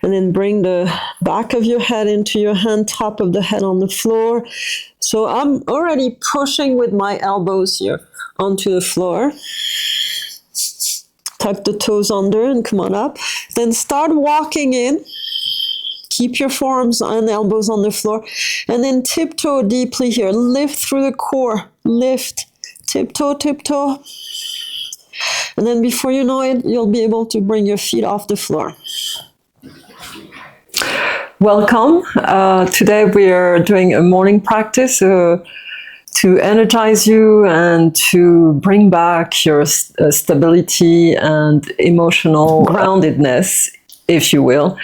And then bring the back of your head into your hand, top of the head on the floor. So I'm already pushing with my elbows here onto the floor. Tuck the toes under and come on up. Then start walking in. Keep your forearms and elbows on the floor. And then tiptoe deeply here. Lift through the core. Lift. Tiptoe, tiptoe. And then before you know it, you'll be able to bring your feet off the floor. Welcome. Today we are doing a morning practice to energize you and to bring back your stability and emotional groundedness, if you will.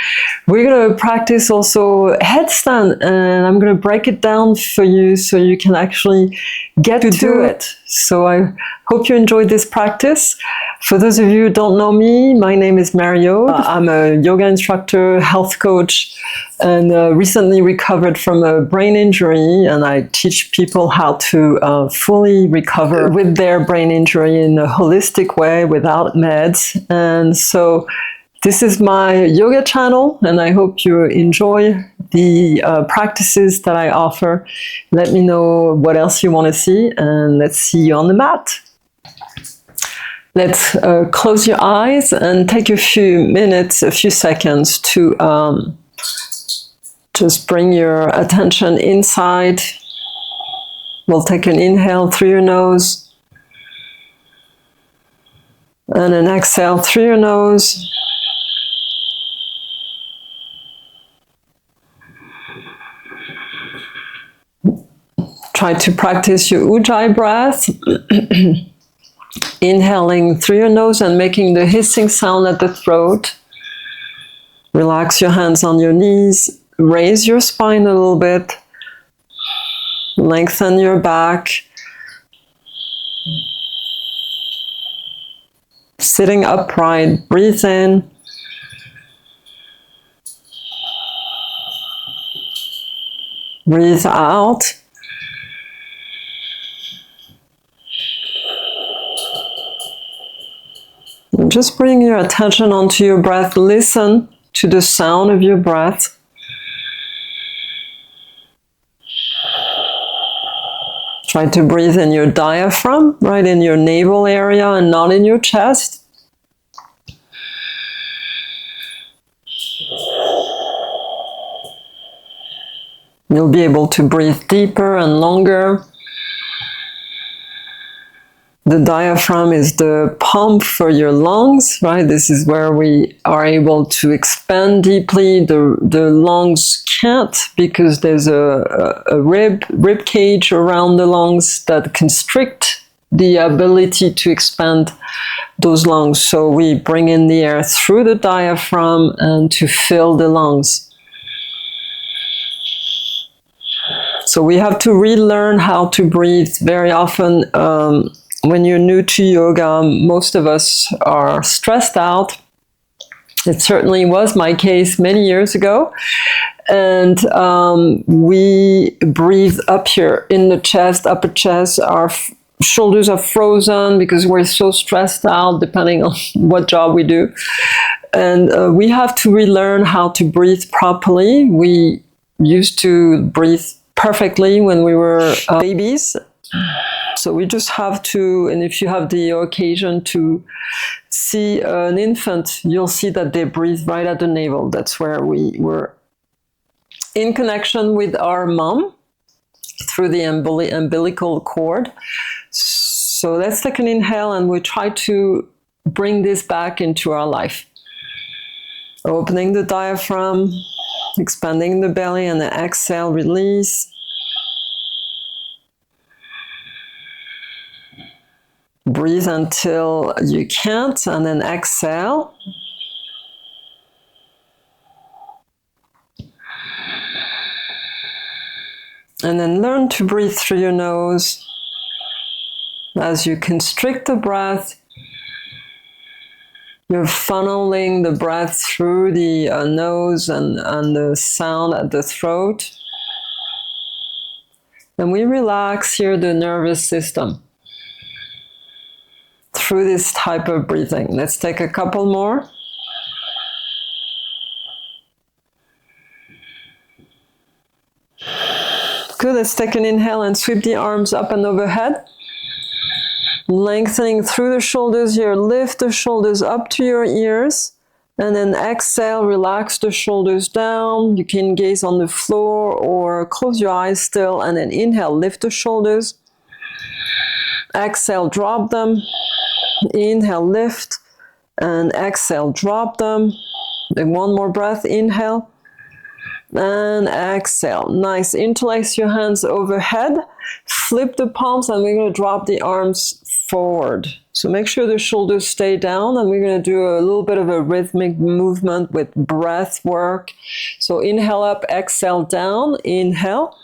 We're going to practice also headstand, and I'm going to break it down for you so you can actually get to do it. So I hope you enjoyed this practice. For those of you who don't know me, my name is Marie-Aude. I'm a yoga instructor, health coach, and recently recovered from a brain injury, and I teach people how to fully recover with their brain injury in a holistic way without meds. And so this is my yoga channel, and I hope you enjoy the practices that I offer. Let me know what else you want to see, and let's see you on the mat. Let's close your eyes and take a few minutes, a few seconds to just bring your attention inside. We'll take an inhale through your nose and an exhale through your nose. Try to practice your Ujjayi breath, inhaling through your nose and making the hissing sound at the throat. Relax your hands on your knees, raise your spine a little bit, lengthen your back. Sitting upright, breathe in. Breathe out. Just bring your attention onto your breath. Listen to the sound of your breath. Try to breathe in your diaphragm, right in your navel area and not in your chest. You'll be able to breathe deeper and longer. The diaphragm is the pump for your lungs, right? This is where we are able to expand deeply. The lungs can't, because there's a rib cage around the lungs that constrict the ability to expand those lungs. So we bring in the air through the diaphragm and to fill the lungs. So we have to relearn how to breathe. Very often, when you're new to yoga, most of us are stressed out. It certainly was my case many years ago. And we breathe up here in the chest, upper chest. Our shoulders are frozen because we're so stressed out, depending on what job we do. And we have to relearn how to breathe properly. We used to breathe perfectly when we were babies. So we just have to, and if you have the occasion to see an infant, you'll see that they breathe right at the navel. That's where we were in connection with our mom through the umbilical cord. So let's take an inhale and we try to bring this back into our life. Opening the diaphragm, expanding the belly, and then exhale, release. Breathe until you can't, and then exhale. And then learn to breathe through your nose. As you constrict the breath, you're funneling the breath through the nose and the sound at the throat. And we relax here the nervous system through this type of breathing. Let's take a couple more. Good, let's take an inhale and sweep the arms up and overhead. Lengthening through the shoulders here, lift the shoulders up to your ears. And then exhale, relax the shoulders down. You can gaze on the floor or close your eyes still. And then inhale, lift the shoulders. Exhale, drop them. Inhale, lift. And exhale, drop them. And one more breath, inhale. And exhale. Nice. Interlace your hands overhead. Flip the palms and we're going to drop the arms forward. So make sure the shoulders stay down, and we're going to do a little bit of a rhythmic movement with breath work. So inhale up, exhale down, inhale,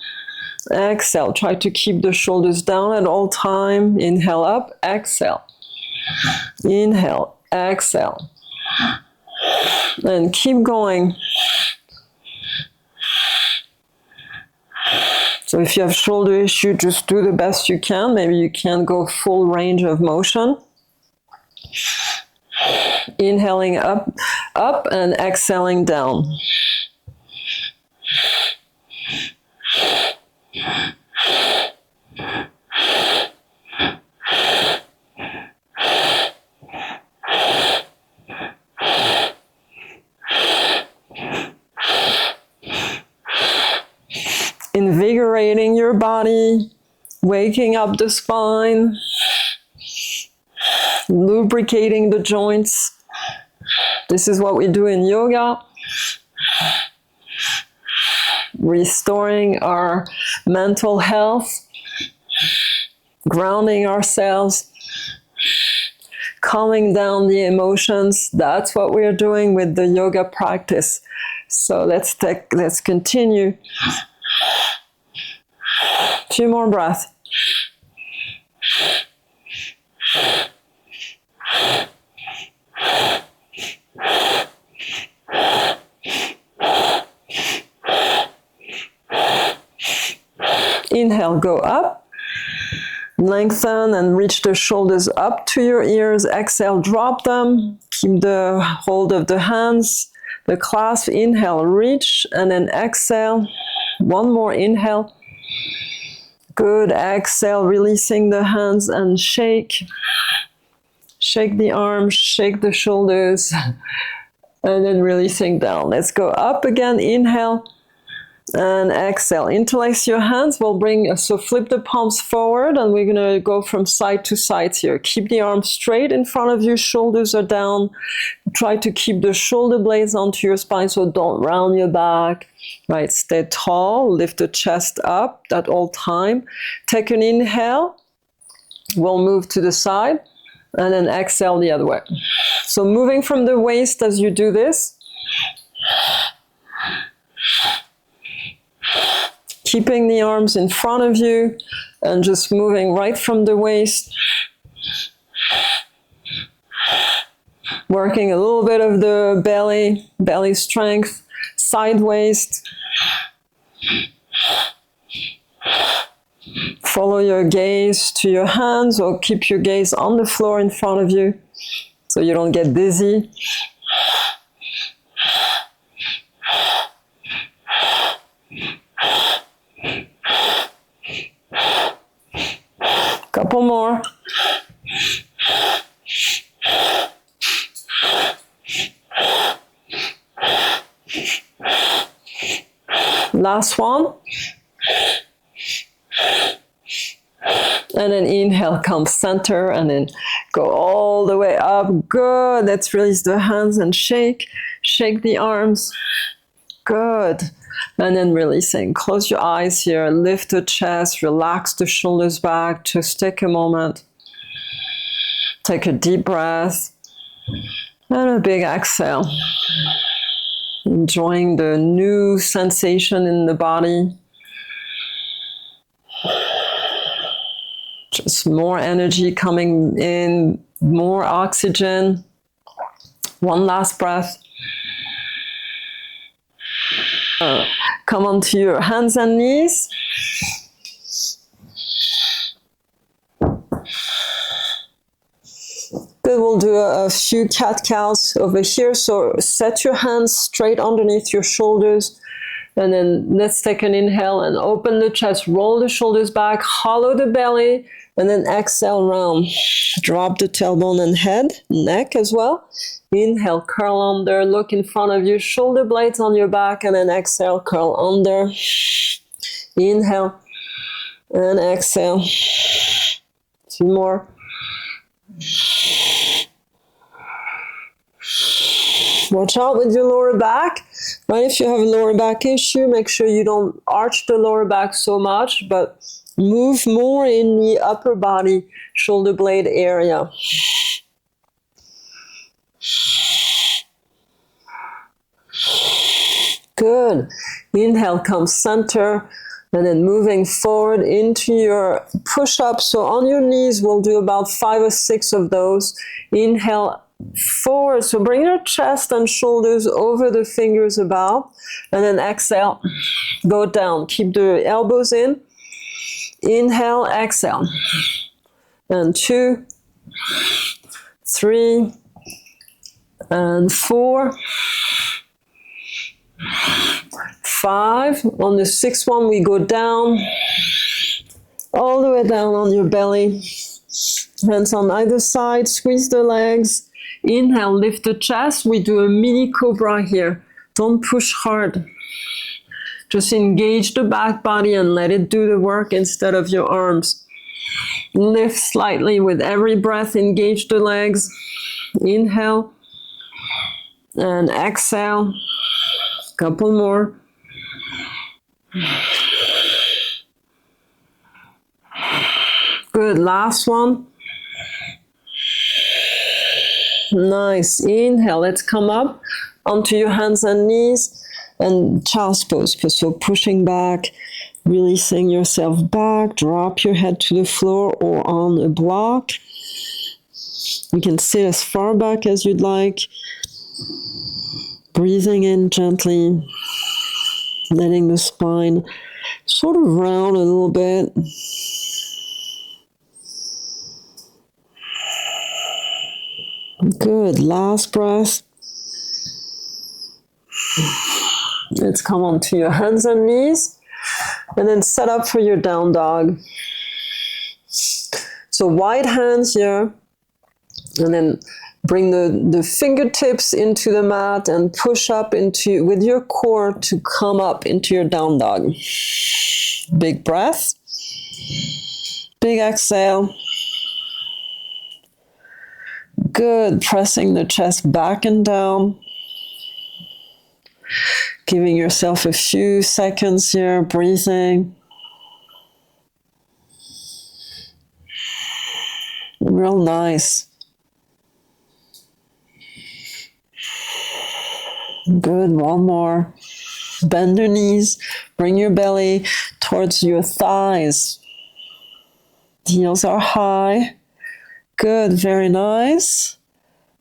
exhale. Try to keep the shoulders down at all time. Inhale up, exhale. Inhale, exhale. And keep going. So if you have shoulder issue, just do the best you can. Maybe you can't go full range of motion. Inhaling up, up, and exhaling down. Invigorating your body, waking up the spine, lubricating the joints. This is what we do in yoga. Restoring our mental health, grounding ourselves, calming down the emotions. That's what we're doing with the yoga practice. So let's continue. A few more breaths. Inhale, go up. Lengthen and reach the shoulders up to your ears. Exhale, drop them. Keep the hold of the hands, the clasp. Inhale, reach, and then exhale. One more inhale. Good. Exhale, releasing the hands and shake. Shake the arms, shake the shoulders, and then releasing down. Let's go up again. Inhale and exhale. Interlace your hands. So flip the palms forward, and we're going to go from side to side here. Keep the arms straight in front of you. Shoulders are down. Try to keep the shoulder blades onto your spine, so don't round your back. Right, stay tall. Lift the chest up at all time. Take an inhale. We'll move to the side, and then exhale the other way. So moving from the waist as you do this. Keeping the arms in front of you and just moving right from the waist. Working a little bit of the belly strength, side waist. Follow your gaze to your hands, or keep your gaze on the floor in front of you so you don't get dizzy. Couple more. Last one. And then inhale, come center, and then go all the way up. Good. Let's release the hands and shake. Shake the arms. Good. And then releasing. Close your eyes here. Lift the chest. Relax the shoulders back. Just take a moment. Take a deep breath. And a big exhale. Enjoying the new sensation in the body. Just more energy coming in, more oxygen. One last breath. Come onto your hands and knees. Good, we'll do a few cat-cows over here. So set your hands straight underneath your shoulders. And then let's take an inhale and open the chest, roll the shoulders back, hollow the belly, and then exhale round. Drop the tailbone and head, neck as well. Inhale, curl under, look in front of you, shoulder blades on your back, and then exhale, curl under. Inhale and exhale. 2 more. Watch out with your lower back. Right? If you have a lower back issue, make sure you don't arch the lower back so much, but move more in the upper body, shoulder blade area. Good. Inhale, come center, and then moving forward into your push-up. So on your knees, we'll do about 5 or 6 of those. Inhale, forward. So bring your chest and shoulders over the fingers above, and then exhale, go down. Keep the elbows in. Inhale, exhale. And 2, 3, and 4, 5. On the 6th one, we go down, all the way down on your belly. Hands on either side, squeeze the legs. Inhale, lift the chest. We do a mini cobra here. Don't push hard. Just engage the back body and let it do the work instead of your arms. Lift slightly with every breath. Engage the legs. Inhale and exhale. Couple more. Good. Last one. Nice. Inhale. Let's come up onto your hands and knees and child's pose. So pushing back, releasing yourself back. Drop your head to the floor or on a block. You can sit as far back as you'd like. Breathing in gently, letting the spine sort of round a little bit. Good. Last breath. Let's come onto your hands and knees and then set up for your down dog. So wide hands here, and then bring the fingertips into the mat and push up into with your core to come up into your down dog. Big breath. Big exhale. Good. Pressing the chest back and down. Giving yourself a few seconds here, breathing. Real nice. Good. One more. Bend your knees. Bring your belly towards your thighs. Heels are high. Good. Very nice.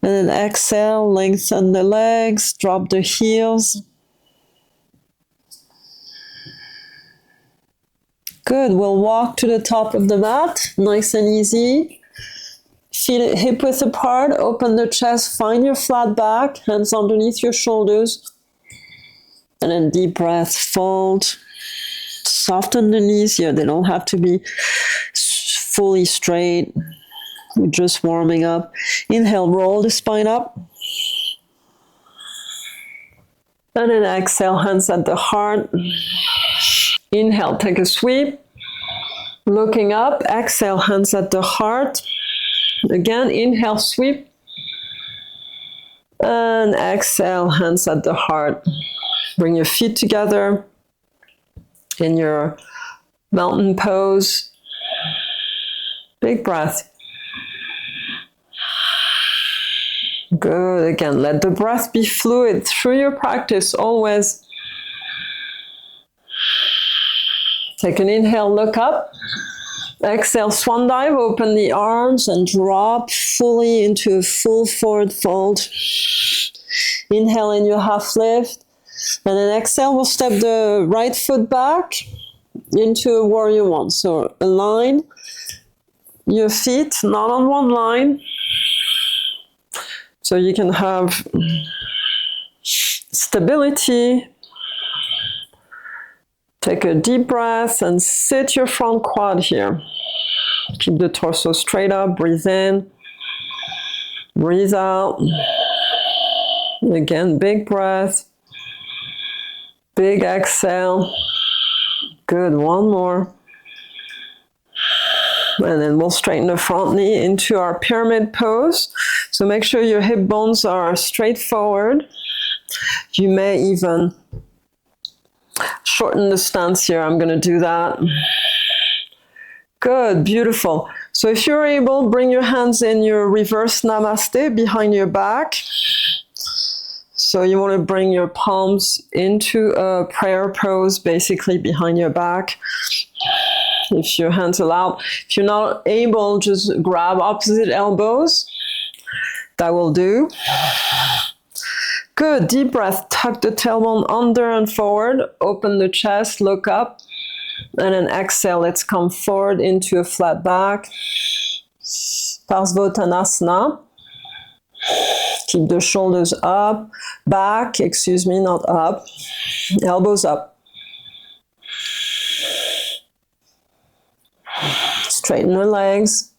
And then exhale, lengthen the legs, drop the heels. Good. We'll walk to the top of the mat. Nice and easy. Feet hip width apart. Open the chest. Find your flat back. Hands underneath your shoulders. And then deep breath. Fold. Soften the knees here. They don't have to be fully straight. We're just warming up. Inhale, roll the spine up. And then exhale, hands at the heart. Inhale, take a sweep. Looking up, exhale, hands at the heart. Again, inhale, sweep. And exhale, hands at the heart. Bring your feet together in your mountain pose. Big breath. Good. Again, let the breath be fluid through your practice always. Take an inhale, look up. Exhale, swan dive, open the arms and drop fully into a full forward fold. Inhale in your half lift. And then exhale, we'll step the right foot back into a warrior one. So align your feet, not on one line. So you can have stability Take a deep breath and sit your front quad here. Keep the torso straight up, breathe in, breathe out. Again, big breath, big exhale. Good, one more. And then we'll straighten the front knee into our pyramid pose. So make sure your hip bones are straight forward. You may even shorten the stance here. I'm going to do that. Good, beautiful. So if you're able, bring your hands in your reverse namaste behind your back. So you want to bring your palms into a prayer pose, basically behind your back. If your hands allow. If you're not able, just grab opposite elbows. That will do. Good, deep breath. Tuck the tailbone under and forward. Open the chest, look up. And then exhale, let's come forward into a flat back. Parsvottanasana. Keep the shoulders up. Back, not up. Elbows up. Straighten the legs.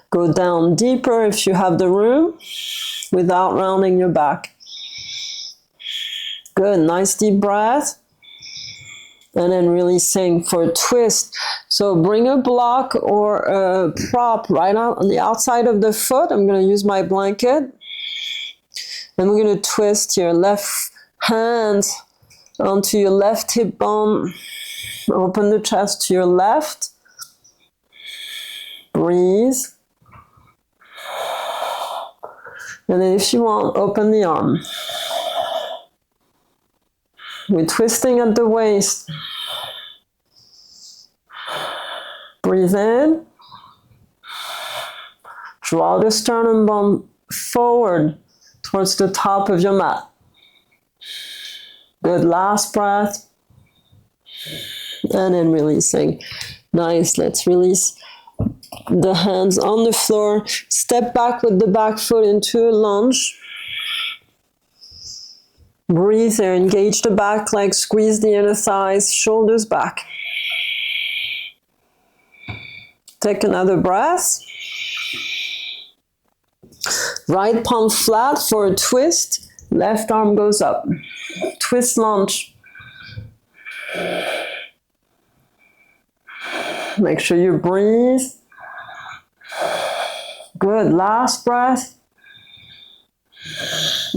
Go down deeper if you have the room without rounding your back. Good, nice deep breath. And then releasing for a twist. So bring a block or a prop right out on the outside of the foot. I'm going to use my blanket. And we're going to twist your left hand onto your left hip bone. Open the chest to your left. Breathe. And then if you want, open the arm. We're twisting at the waist. Breathe in. Draw the sternum bone forward towards the top of your mat. Good, last breath. And then releasing. Nice, let's release the hands on the floor. Step back with the back foot into a lunge. Breathe there, engage the back leg, squeeze the inner thighs, shoulders back. Take another breath. Right palm flat for a twist. Left arm goes up. Twist lunge. Make sure you breathe. Good, last breath.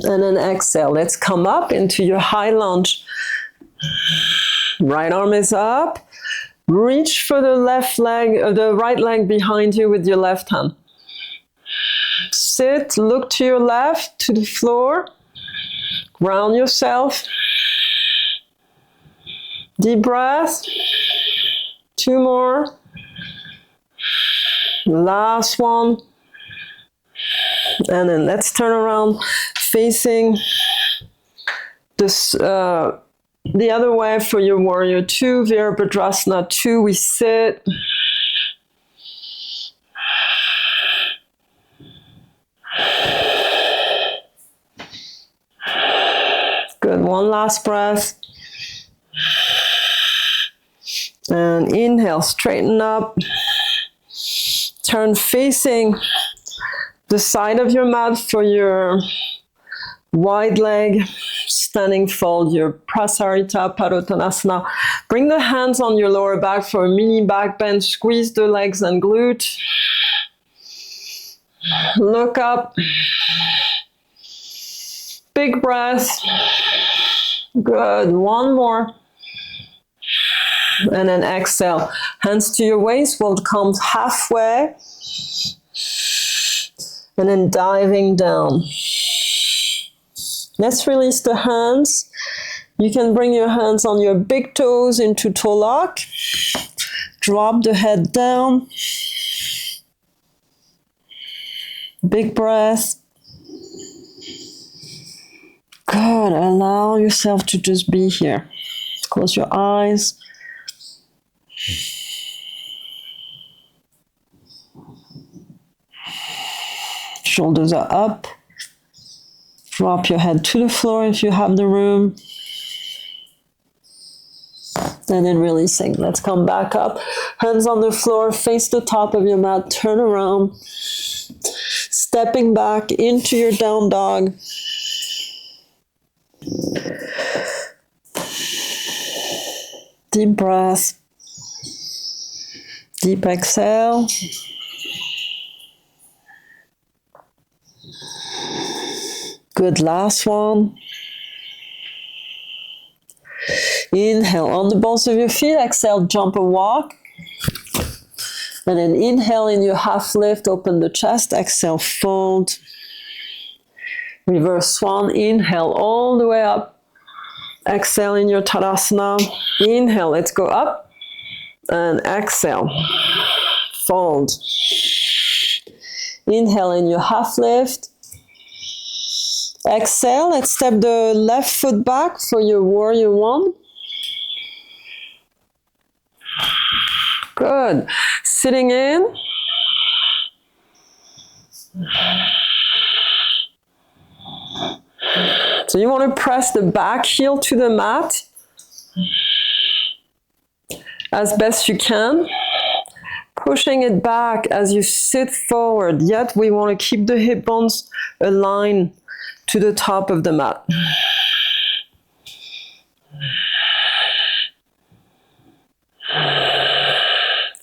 And then exhale. Let's come up into your high lunge. Right arm is up. Reach for the left leg, the right leg behind you with your left hand. Sit, look to your left, to the floor. Ground yourself. Deep breath. 2 more. Last one. And then let's turn around facing this, the other way for your warrior 2, Virabhadrasana 2. We sit. Good, one last breath. And inhale, straighten up. Turn facing the side of your mat for your wide leg, standing fold, your Prasarita Padottanasana. Bring the hands on your lower back for a mini back bend. Squeeze the legs and glute. Look up. Big breath. Good. One more. And then exhale. Hands to your waist. We'll come halfway. And then diving down. Let's release the hands. You can bring your hands on your big toes into toe lock. Drop the head down. Big breath. Good. Allow yourself to just be here. Close your eyes. Shoulders are up. Drop your head to the floor if you have the room. And then releasing. Let's come back up. Hands on the floor, face the top of your mat, turn around. Stepping back into your down dog. Deep breath. Deep exhale. Good, last one. Inhale on the balls of your feet. Exhale, jump or walk. And then inhale in your half lift, open the chest. Exhale, fold. Reverse swan. Inhale all the way up. Exhale in your Tadasana. Inhale, let's go up. And exhale. Fold. Inhale in your half lift. Exhale, let's step the left foot back for your warrior one. Good. Sitting in. So you want to press the back heel to the mat as best you can. Pushing it back as you sit forward. Yet we want to keep the hip bones aligned to the top of the mat.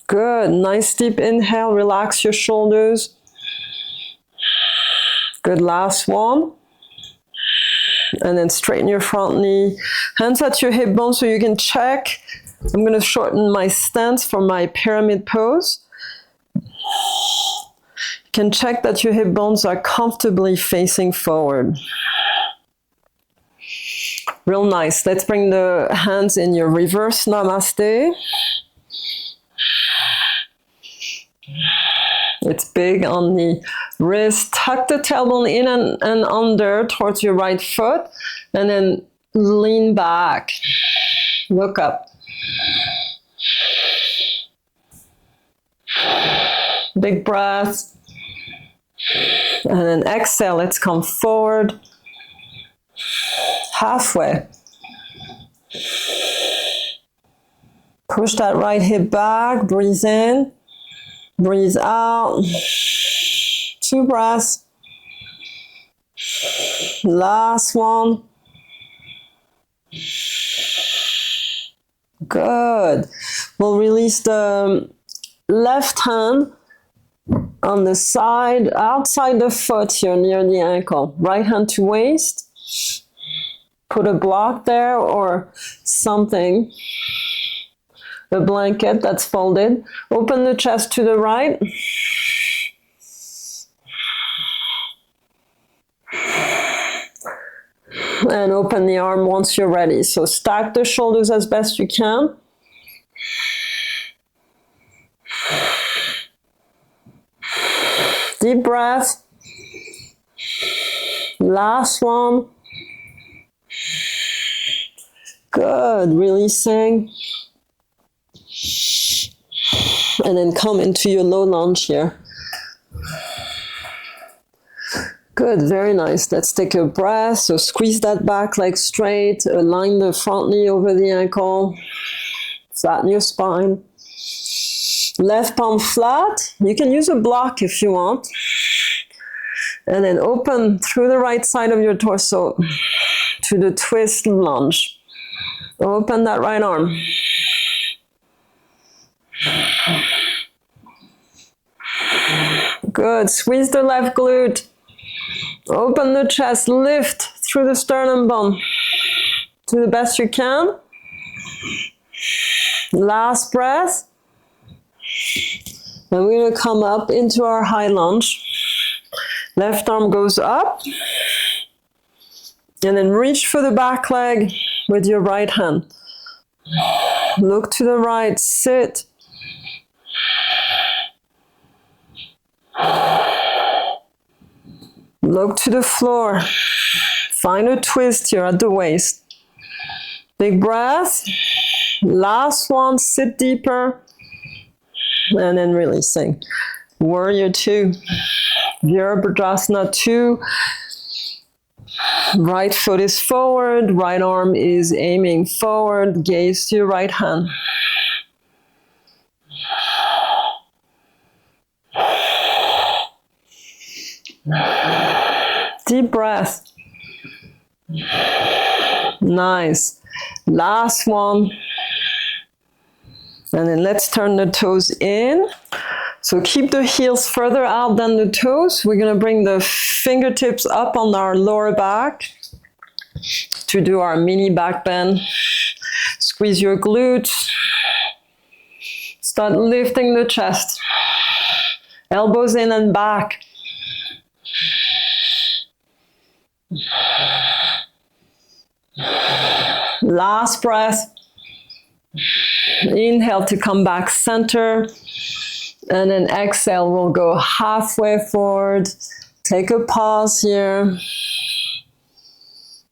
Good. Nice deep inhale. Relax your shoulders. Good. Last one. And then straighten your front knee. Hands at your hip bone so you can check. I'm going to shorten my stance for my pyramid pose. You can check that your hip bones are comfortably facing forward. Real nice. Let's bring the hands in your reverse namaste. It's big on the wrist. Tuck the tailbone in and under towards your right foot. And then lean back. Look up. Big breath. And then exhale. Let's come forward. Halfway. Push that right hip back. Breathe in. Breathe out. 2 breaths. Last one. Good. We'll release the left hand on the side, outside the foot here near the ankle. Right hand to waist. Put a block there or something. A blanket that's folded. Open the chest to the right. And open the arm once you're ready. So stack the shoulders as best you can. Deep breath. Last one. Good. Releasing. And then come into your low lunge here. Good, very nice. Let's take a breath. So squeeze that back leg straight. Align the front knee over the ankle. Flatten your spine. Left palm flat. You can use a block if you want. And then open through the right side of your torso to the twist lunge. Open that right arm. Good. Squeeze the left glute. Open the chest. Lift through the sternum bone. Do the best you can. Last breath. And we're going to come up into our high lunge. Left arm goes up. And then reach for the back leg with your right hand. Look to the right. Sit. Look to the floor. Find a twist here at the waist. Big breath. Last one. Sit deeper. And then releasing. Warrior 2. Virabhadrasana 2. Right foot is forward, right arm is aiming forward, gaze to your right hand. Deep breath. Nice. Last one. And then let's turn the toes in. So keep the heels further out than the toes. We're going to bring the fingertips up on our lower back to do our mini back bend. Squeeze your glutes. Start lifting the chest. Elbows in and back. Last breath. Inhale to come back center. And then exhale, we'll go halfway forward. Take a pause here.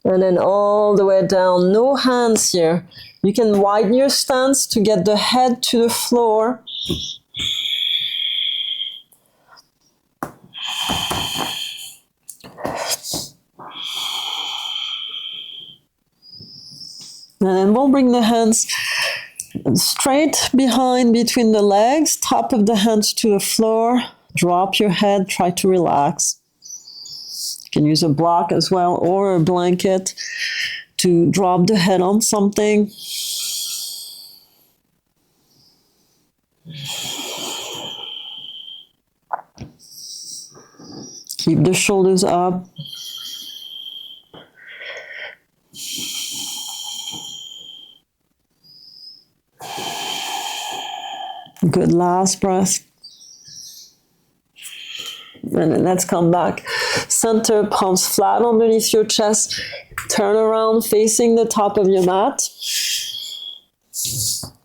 And then all the way down. No hands here. You can widen your stance to get the head to the floor. And then we'll bring the hands straight behind between the legs, top of the hands to the floor. Drop your head, try to relax. You can use a block as well or a blanket to drop the head on something. Keep the shoulders up. Good, last breath. And then let's come back. Center, palms flat underneath your chest. Turn around facing the top of your mat.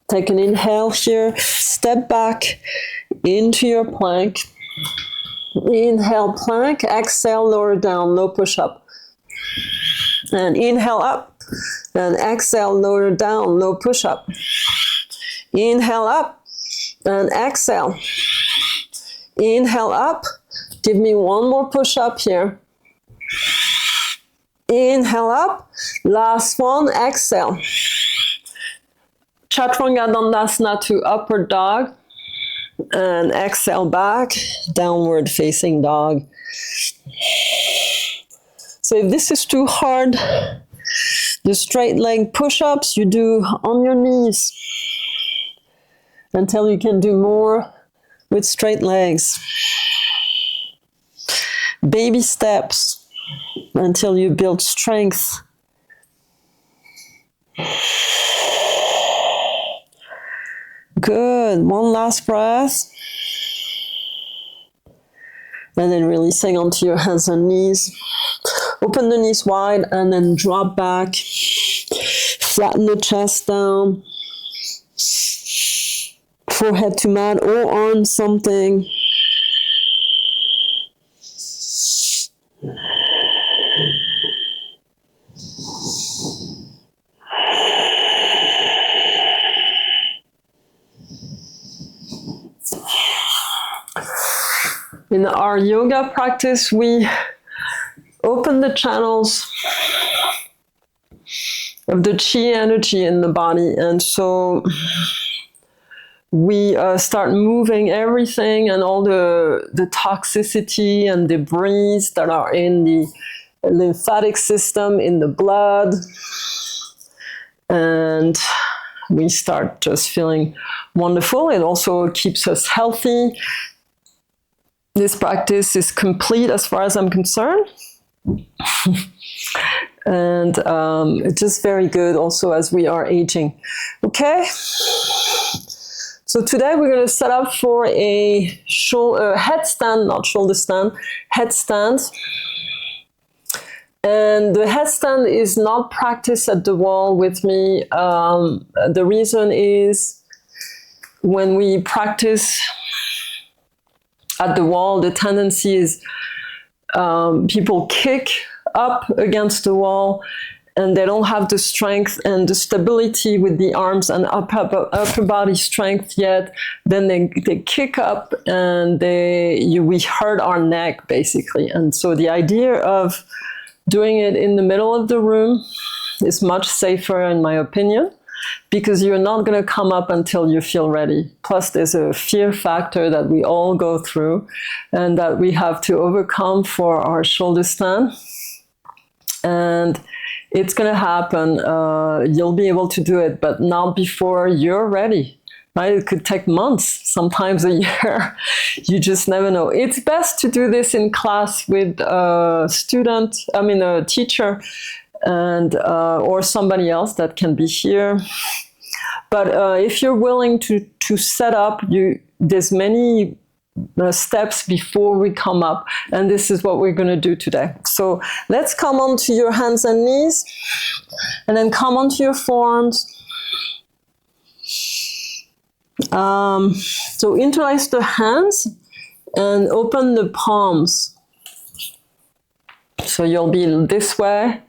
Take an inhale here. Step back into your plank. Inhale, plank. Exhale, lower down, low push-up. And inhale up. And exhale, lower down, low push-up. Inhale up. And exhale. Inhale up. Give me one more push up here. Inhale up. Last one. Exhale. Chaturanga Dandasana to upward dog. And exhale back. Downward facing dog. So if this is too hard, the straight leg push-ups you do on your knees until you can do more with straight legs. Baby steps until you build strength. Good. One last breath. And then releasing onto your hands and knees. Open the knees wide and then drop back. Flatten the chest down. Forehead to mat or on something. In our yoga practice, we open the channels of the chi energy in the body, and so we start moving everything and all the toxicity and debris that are in the lymphatic system, in the blood, and we start just feeling wonderful. It also keeps us healthy. This practice is complete as far as I'm concerned. And it's just very good also as we are aging. Okay? So today we're going to set up for a headstand, not shoulder stand, headstand. And the headstand is not practiced at the wall with me. The reason is when we practice at the wall, the tendency is people kick up against the wall and they don't have the strength and the stability with the arms and upper body strength yet. Then they kick up and we hurt our neck basically. And so the idea of Doing it in the middle of the room is much safer in my opinion, because you're not going to come up until you feel ready. Plus there's a fear factor that we all go through and that we have to overcome for our shoulder stand. And it's going to happen. You'll be able to do it, but not before you're ready. Right? It could take months, sometimes a year. You just never know. It's best to do this in class with a teacher, and or somebody else that can be here. But if you're willing to set up, there's many steps before we come up, and this is what we're going to do today. So let's come onto your hands and knees, and then come onto your forearms. So interlace the hands and open the palms. So you'll be this way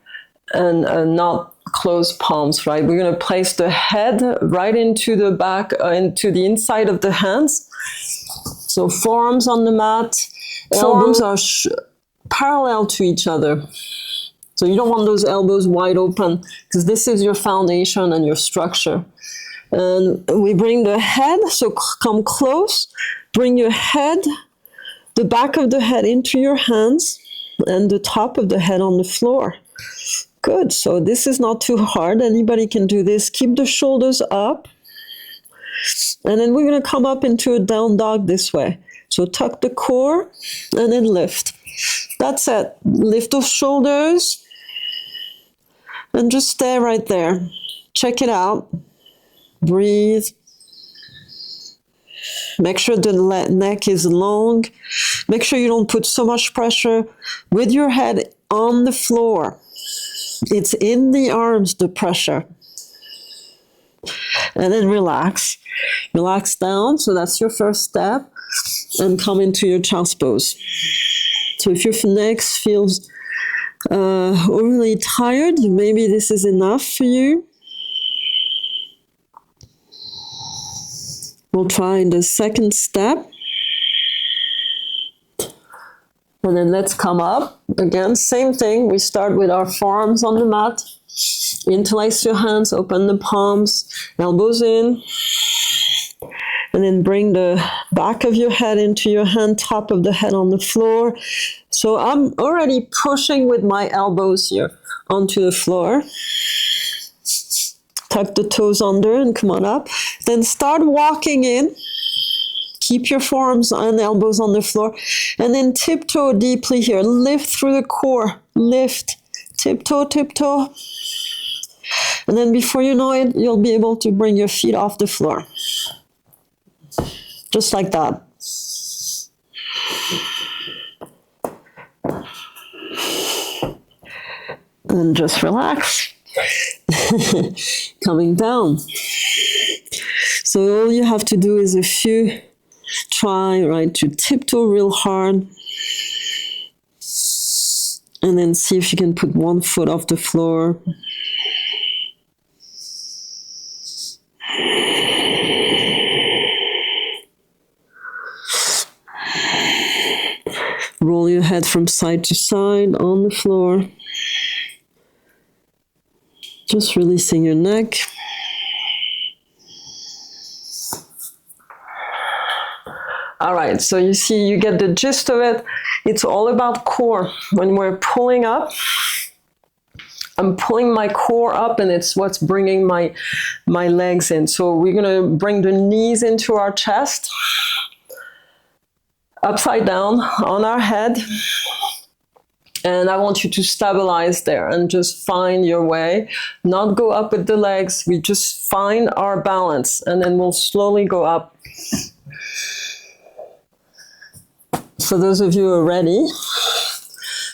and not close palms, right? We're going to place the head right into the back, into the inside of the hands. So forearms on the mat, elbows are parallel to each other. So you don't want those elbows wide open, because this is your foundation and your structure. And we bring the head, so come close, bring your head, the back of the head into your hands, and the top of the head on the floor. Good, so this is not too hard, anybody can do this. Keep the shoulders up, and then we're going to come up into a down dog this way. So tuck the core, and then lift. That's it, lift those shoulders, and just stay right there. Check it out. Breathe. Make sure the neck is long. Make sure you don't put so much pressure with your head on the floor. It's in the arms, the pressure. And then relax. Relax down. So that's your first step. And come into your child's pose. So if your neck feels overly tired, maybe this is enough for you. We'll try the second step. And then let's come up. Again, same thing. We start with our forearms on the mat. Interlace your hands, open the palms, elbows in. And then bring the back of your head into your hand, top of the head on the floor. So I'm already pushing with my elbows here onto the floor. Tuck the toes under and come on up. Then start walking in. Keep your forearms and elbows on the floor. And then tiptoe deeply here. Lift through the core. Lift. Tiptoe, tiptoe. And then before you know it, you'll be able to bring your feet off the floor. Just like that. And just relax. Coming down. So all you have to do is try to tiptoe real hard, and then see if you can put one foot off the floor. Roll your head from side to side on the floor. Just releasing your neck. All right, so you see, you get the gist of it. It's all about core. When we're pulling up, I'm pulling my core up, and it's what's bringing my legs in. So we're going to bring the knees into our chest, upside down on our head. And I want you to stabilize there and just find your way, not go up with the legs. We just find our balance, and then we'll slowly go up. For those of you who are ready.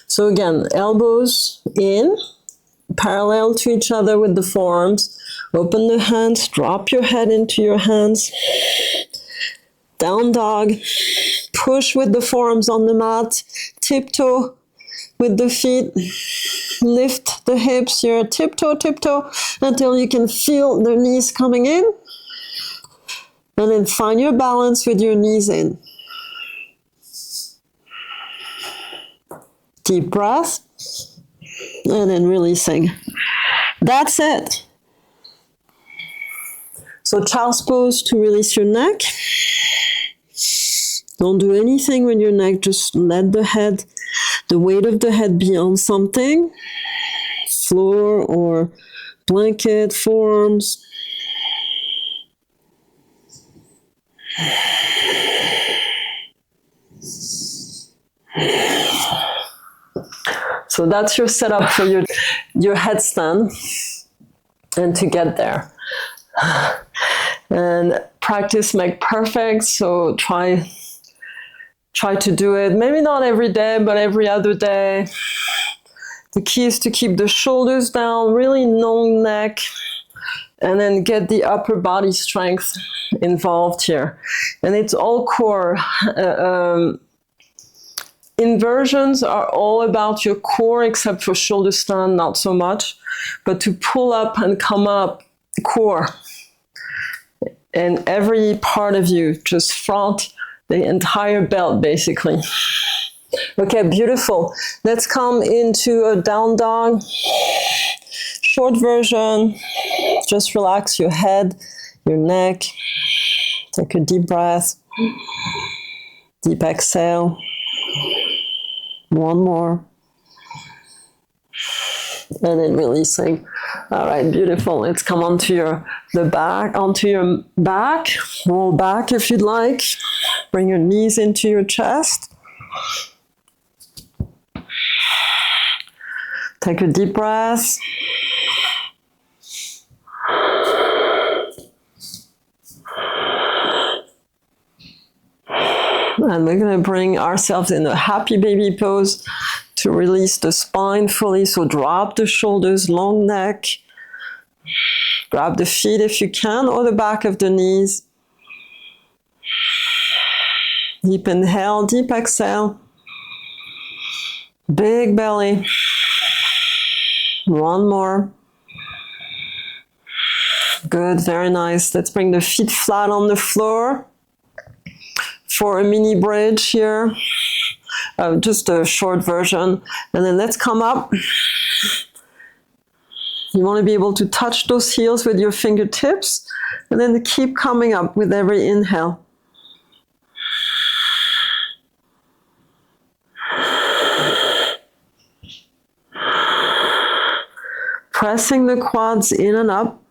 So again, elbows in, parallel to each other with the forearms. Open the hands, drop your head into your hands. Down dog. Push with the forearms on the mat. Tiptoe with the feet. Lift the hips here. Tiptoe, tiptoe, until you can feel the knees coming in. And then find your balance with your knees in. Deep breath. And then releasing. That's it. So child's pose to release your neck. Don't do anything with your neck. Just let the head, the weight of the head be on something. Floor or blanket, forearms. So that's your setup for your headstand and to get there. And practice make perfect, so try to do it, maybe not every day, but every other day. The key is to keep the shoulders down, really long neck, and then get the upper body strength involved here. And it's all core. Inversions are all about your core, except for shoulder stand, not so much. But to pull up and come up, core. And every part of you, just front, the entire belt, basically. Okay, beautiful. Let's come into a down dog. Short version. Just relax your head, your neck. Take a deep breath. Deep exhale. One more. And then releasing. All right, beautiful. Let's come onto your back. Roll back if you'd like. Bring your knees into your chest. Take a deep breath. And we're going to bring ourselves in a happy baby pose to release the spine fully. So drop the shoulders, long neck. Grab the feet if you can, or the back of the knees. Deep inhale, deep exhale. Big belly. One more. Good, very nice. Let's bring the feet flat on the floor for a mini bridge here. Just a short version. And then let's come up. You want to be able to touch those heels with your fingertips, and then keep coming up with every inhale. Pressing the quads in and up.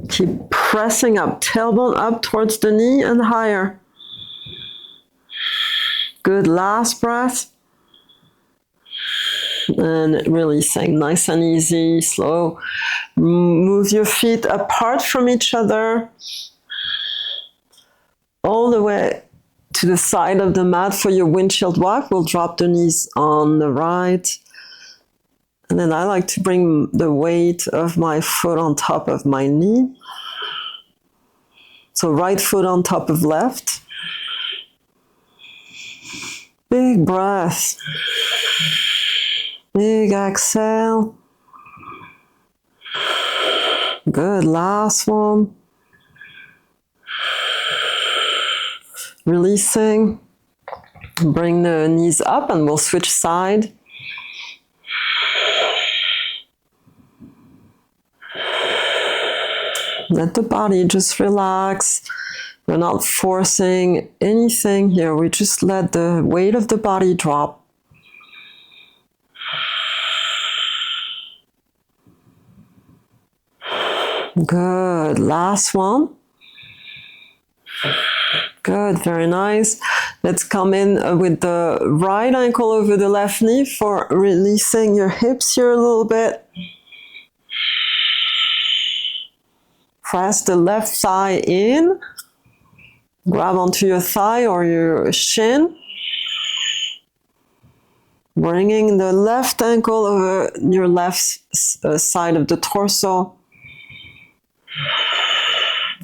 Keep pressing up, tailbone up towards the knee and higher. Good, last breath. And releasing, nice and easy, slow. Move your feet apart from each other. All the way to the side of the mat for your windshield walk. We'll drop the knees on the right. And then I like to bring the weight of my foot on top of my knee. So right foot on top of left. Big breath. Big exhale. Good, last one. Releasing. Bring the knees up and we'll switch side. Let the body just relax. We're not forcing anything here. We just let the weight of the body drop. Good. Last one. Good. Very nice. Let's come in with the right ankle over the left knee for releasing your hips here a little bit. Press the left thigh in. Grab onto your thigh or your shin. Bringing the left ankle over your left side of the torso.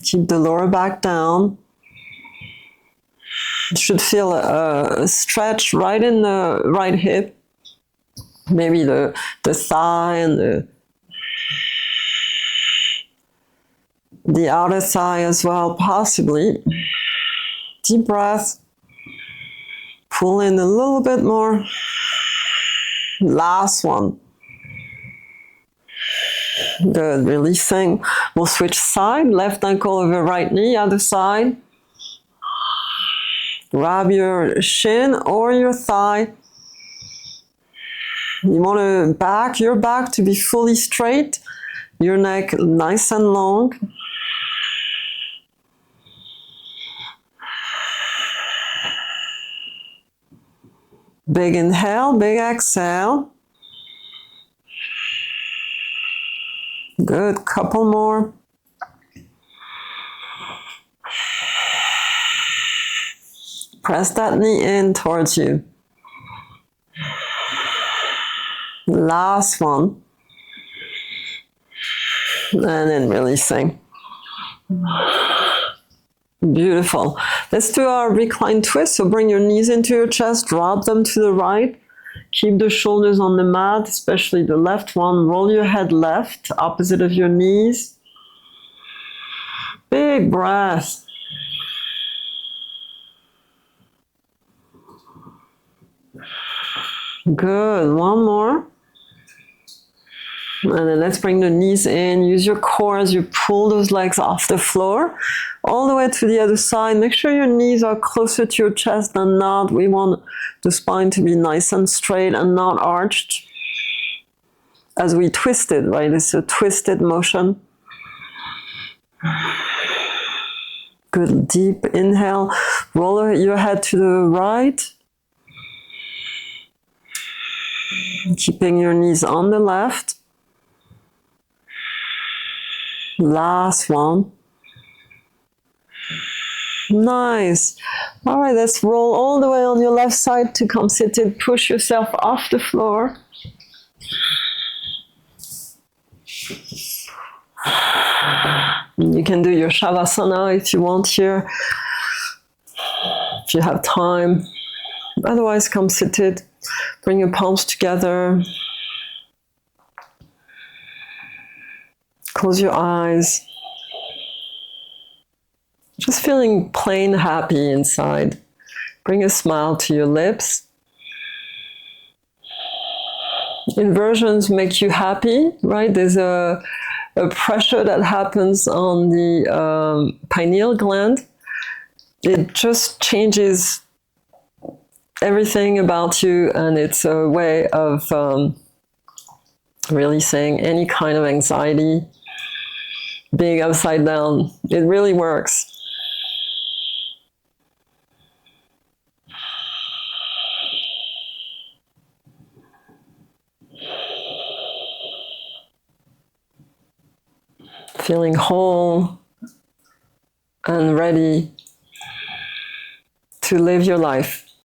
Keep the lower back down. You should feel a stretch right in the right hip. Maybe the thigh and the outer thigh as well, possibly. Deep breath. Pull in a little bit more. Last one. Good, releasing. We'll switch side. Left ankle over right knee, other side. Grab your shin or your thigh. You want your back to be fully straight. Your neck nice and long. Big inhale, big exhale. Good, couple more. Press that knee in towards you. Last one. And then releasing. Beautiful. Let's do our recline twist. So bring your knees into your chest, drop them to the right. Keep the shoulders on the mat, especially the left one. Roll your head left, opposite of your knees. Big breath. Good. One more. And then let's bring the knees in. Use your core as you pull those legs off the floor. All the way to the other side. Make sure your knees are closer to your chest than not. We want the spine to be nice and straight and not arched. As we twist it, right? It's a twisted motion. Good deep inhale. Roll your head to the right. Keeping your knees on the left. Last one. Nice. All right, let's roll all the way on your left side to come seated. Push yourself off the floor. You can do your Shavasana if you want here, if you have time. Otherwise, come seated. Bring your palms together. Close your eyes. Just feeling plain happy inside. Bring a smile to your lips. Inversions make you happy, right? There's a pressure that happens on the pineal gland. It just changes everything about you, and it's a way of releasing any kind of anxiety, being upside down. It really works. Feeling whole and ready to live your life.